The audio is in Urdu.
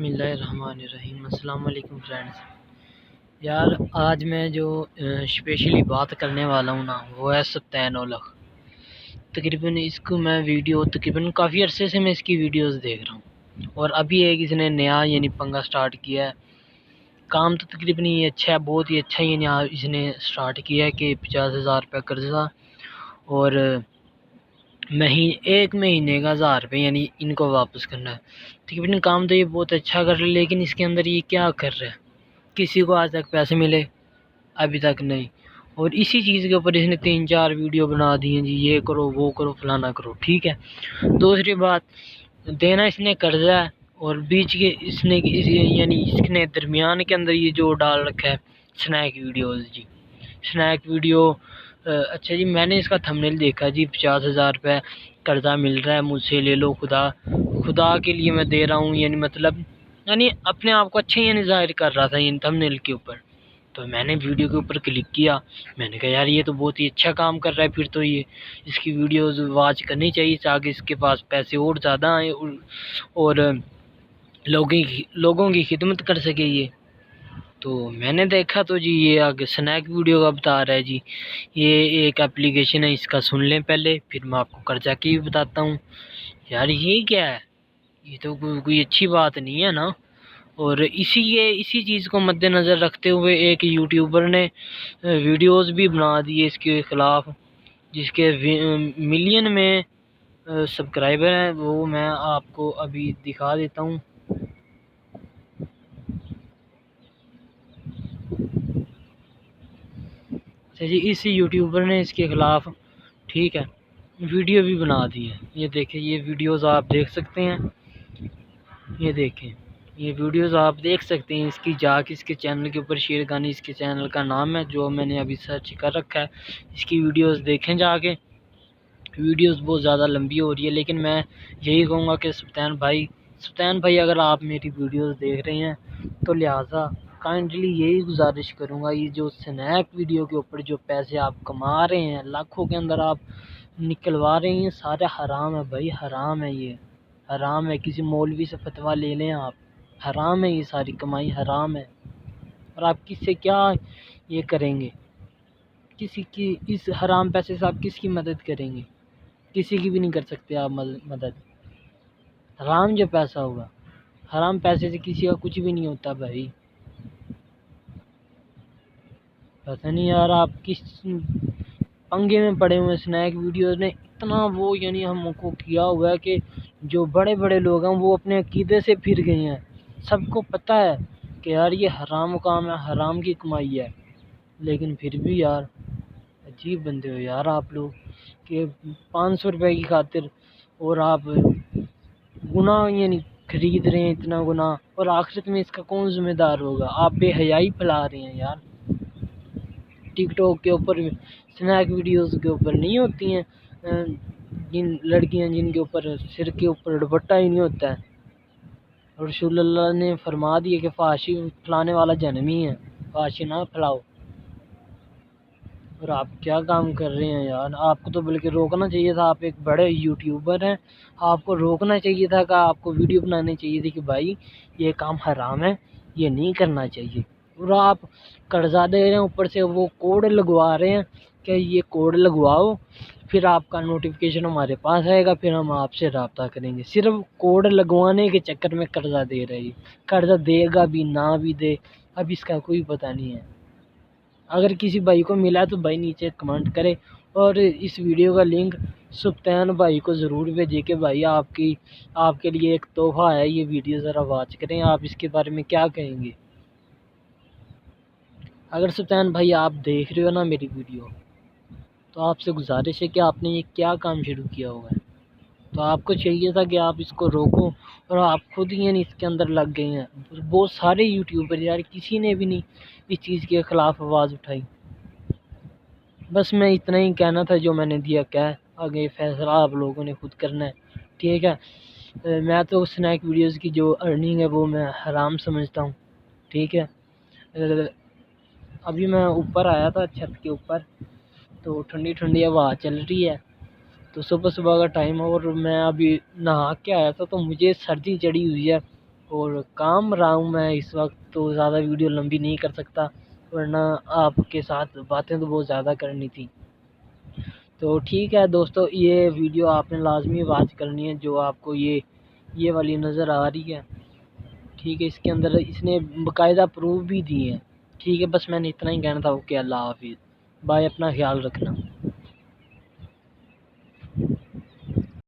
بسم اللہ الرحمن الرحیم۔ السلام علیکم فرینڈز۔ یار آج میں جو اسپیشلی بات کرنے والا ہوں نا وہ ہے سبطین اولکھ۔ تقریباً اس کو میں کافی عرصے سے میں اس کی ویڈیوز دیکھ رہا ہوں، اور ابھی ایک اس نے نیا پنگا سٹارٹ کیا ہے۔ کام تو تقریباً یہ اچھا ہے، بہت ہی اچھا اس نے سٹارٹ کیا ہے کہ 50,000 روپے قرضہ اور ایک مہینے کا 1,000 روپے ان کو واپس کرنا ہے۔ تقریباً کام تو یہ بہت اچھا کر رہا ہے، لیکن اس کے اندر یہ کیا کر رہا ہے؟ کسی کو آج تک پیسے ملے؟ ابھی تک نہیں۔ اور اسی چیز کے اوپر اس نے 3-4 ویڈیو بنا دی ہیں، یہ کرو وہ کرو فلانا کرو، ٹھیک ہے۔ دوسری بات، دینا اس نے قرضہ ہے، اور بیچ کے اس نے درمیان کے اندر یہ جو ڈال رکھا ہے سنیک ویڈیوز سنیک ویڈیو۔ اچھا جی، میں نے اس کا تھمبنیل دیکھا جی، 50,000 روپے قرضہ مل رہا ہے، مجھ سے لے لو، خدا کے لیے میں دے رہا ہوں، اپنے آپ کو اچھا ظاہر کر رہا تھا تھمبنیل کے اوپر۔ تو میں نے ویڈیو کے اوپر کلک کیا، میں نے کہا یار یہ تو بہت ہی اچھا کام کر رہا ہے، پھر تو اس کی ویڈیوز واچ کرنی چاہیے تاکہ اس کے پاس پیسے اور زیادہ آئیں اور لوگوں کی خدمت کر سکے یہ۔ تو میں نے دیکھا تو جی یہ آگے سنیک ویڈیو کا بتا رہا ہے جی، یہ ایک اپلیکیشن ہے، اس کا سن لیں پہلے، پھر میں آپ کو قرضہ کی بھی بتاتا ہوں۔ یار یہ کیا ہے؟ یہ تو کوئی اچھی بات نہیں ہے نا۔ اور اسی چیز کو مد نظر رکھتے ہوئے ایک یوٹیوبر نے ویڈیوز بھی بنا دیے اس کے خلاف، جس کے ملین میں سبسکرائبر ہیں، وہ میں آپ کو ابھی دکھا دیتا ہوں۔ جی اس یوٹیوبر نے اس کے خلاف ٹھیک ہے ویڈیو بھی بنا دی ہے۔ یہ دیکھیں، یہ ویڈیوز آپ دیکھ سکتے ہیں، یہ دیکھیں یہ ویڈیوز آپ دیکھ سکتے ہیں۔ اس کے چینل کے اوپر شیرگانی اس کے چینل کا نام ہے، جو میں نے ابھی سرچ کر رکھا ہے۔ اس کی ویڈیوز دیکھیں جا کے، ویڈیوز بہت زیادہ لمبی ہو رہی ہے، لیکن میں یہی کہوں گا کہ سبطین بھائی اگر آپ میری ویڈیوز دیکھ رہے ہیں تو لہٰذا کائنڈلی یہی گزارش کروں گا، یہ جو سنیک ویڈیو کے اوپر جو پیسے آپ کما رہے ہیں، لاکھوں کے اندر آپ نکلوا رہے ہیں، سارے حرام ہے بھائی، حرام ہے، یہ حرام ہے۔ کسی مولوی سے فتویٰ لے لیں آپ، حرام ہے، یہ ساری کمائی حرام ہے۔ اور آپ کس سے کیا یہ کریں گے؟ کسی کی اس حرام پیسے سے آپ کس کی مدد کریں گے؟ کسی کی بھی نہیں کر سکتے آپ مدد۔ حرام جو پیسہ ہوگا، حرام پیسے سے کسی کا کچھ بھی نہیں ہوتا بھائی۔ پتہ نہیں یار آپ کس پنگے میں پڑے ہوئے سنیک ویڈیوز نے اتنا ہم کو کیا ہوا ہے کہ جو بڑے بڑے لوگ ہیں وہ اپنے عقیدے سے پھر گئے ہیں۔ سب کو پتہ ہے کہ یار یہ حرام کام ہے، حرام کی کمائی ہے، لیکن پھر بھی یار عجیب بندے ہو یار آپ لوگ، کہ 500 روپے کی خاطر اور آپ گناہ خرید رہے ہیں، اتنا گناہ، اور آخرت میں اس کا کون ذمہ دار ہوگا؟ آپ بے حیائی پھیلا رہے ہیں یار۔ ٹک ٹاک کے اوپر سنیک ویڈیوز کے اوپر نہیں ہوتی ہیں جن لڑکیاں جن کے اوپر سر کے اوپر دوپٹہ ہی نہیں ہوتا ہے، اور رسول اللہ نے فرما دیا کہ فحاشی پھیلانے والا جہنمی ہے، فحاشی نہ پھیلاؤ۔ اور آپ کیا کام کر رہے ہیں یار؟ آپ کو تو بلکہ روکنا چاہیے تھا، آپ ایک بڑے یوٹیوبر ہیں، آپ کو روکنا چاہیے تھا، کہ آپ کو ویڈیو بنانی چاہیے تھی کہ بھائی یہ کام حرام ہے، یہ نہیں کرنا چاہیے۔ اور آپ قرضہ دے رہے ہیں، اوپر سے وہ کوڈ لگوا رہے ہیں کہ یہ کوڈ لگواؤ، پھر آپ کا نوٹیفیکیشن ہمارے پاس آئے گا، پھر ہم آپ سے رابطہ کریں گے۔ صرف کوڈ لگوانے کے چکر میں قرضہ دے رہے ہیں، قرضہ دے گا بھی نہ بھی دے، اب اس کا کوئی پتہ نہیں ہے۔ اگر کسی بھائی کو ملا تو بھائی نیچے کمنٹ کرے، اور اس ویڈیو کا لنک سبطین بھائی کو ضرور بھیجے کہ بھائی آپ کے لیے ایک تحفہ ہے، یہ ویڈیو ذرا واچ کریں۔ آپ اس کے بارے میں کیا کہیں گے؟ اگر سبطین بھائی آپ دیکھ رہے ہو نا میری ویڈیو، تو آپ سے گزارش ہے کہ آپ نے یہ کیا کام شروع کیا ہوا ہے؟ تو آپ کو چاہیے تھا کہ آپ اس کو روکو، اور آپ خود ہی اس کے اندر لگ گئے ہیں۔ بہت سارے یوٹیوبر یار، کسی نے بھی نہیں اس چیز کے خلاف آواز اٹھائی۔ بس میں اتنا ہی کہنا تھا جو میں نے دیا، آگے فیصلہ آپ لوگوں نے خود کرنا ہے، ٹھیک ہے۔ میں تو سنیک ویڈیوز کی جو ارننگ ہے وہ میں حرام سمجھتا ہوں، ٹھیک ہے۔ ابھی میں اوپر آیا تھا چھت کے اوپر، تو ٹھنڈی ٹھنڈی ہوا چل رہی ہے، تو صبح کا ٹائم ہے، اور میں ابھی نہا کے آیا تھا، تو مجھے سردی چڑھی ہوئی ہے، اور کام رہا ہوں میں اس وقت، تو زیادہ ویڈیو لمبی نہیں کر سکتا، ورنہ آپ کے ساتھ باتیں تو بہت زیادہ کرنی تھی۔ تو ٹھیک ہے دوستو، یہ ویڈیو آپ نے لازمی واچ کرنی ہے جو آپ کو یہ والی نظر آ رہی ہے، ٹھیک ہے۔ اس کے اندر اس نے باقاعدہ پروف بھی دیے ہیں، ٹھیک ہے۔ بس میں نے اتنا ہی کہنا تھا۔ اوکے، اللہ حافظ، بائے، اپنا خیال رکھنا۔